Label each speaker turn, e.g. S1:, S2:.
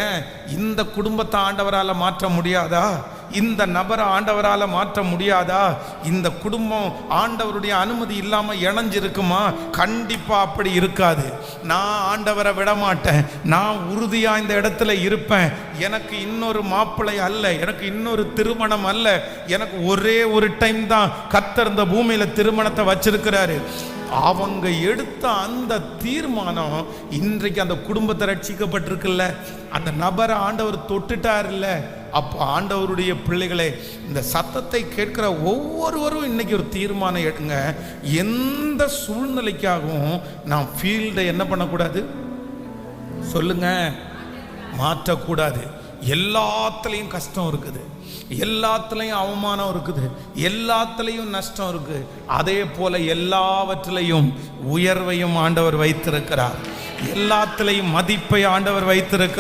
S1: ஏன் இந்த குடும்பத்தை ஆண்டவரால் மாற்ற முடியாதா? இந்த நபரை ஆண்டவரால் மாற்ற முடியாதா? இந்த குடும்பம் ஆண்டவருடைய அனுமதி இல்லாமல் இணைஞ்சிருக்குமா? கண்டிப்பாக அப்படி இருக்காது. நான் ஆண்டவரை விட மாட்டேன். நான் உறுதியாக இந்த இடத்துல இருப்பேன். எனக்கு இன்னொரு மாப்பிள்ளை அல்ல, எனக்கு இன்னொரு திருமணம் அல்ல, எனக்கு ஒரே ஒரு டைம் தான் கர்த்தர் இந்த பூமியில் திருமணத்தை வச்சிருக்கிறாரு. அவங்க எடுத்த அந்த தீர்மானம் இன்றைக்கு அந்த குடும்பத்தை ரட்சிக்கப்பட்டிருக்குல்ல, அந்த நபரை ஆண்டவர் தொட்டுட்டார்ல. அப்போ ஆண்டவருடைய பிள்ளைகளே, இந்த சத்தத்தை கேட்கிற ஒவ்வொருவரும் இன்னைக்கு ஒரு தீர்மானம் எடுங்க. எந்த சூழ்நிலைக்காகவும் நான் ஃபீல்டை என்ன பண்ணக்கூடாது சொல்லுங்க, மாற்றக்கூடாது. எல்லாத்துலேயும் கஷ்டம் இருக்குது, எல்லாத்துலேயும் அவமானம் இருக்குது, எல்லாத்துலேயும் நஷ்டம் இருக்கு. அதே போல எல்லாவற்றிலையும் உயர்வையும் ஆண்டவர் வைத்திருக்கிறார், எல்லாத்திலையும் மதிப்பை ஆண்டவர் வைத்திருக்கிறார்.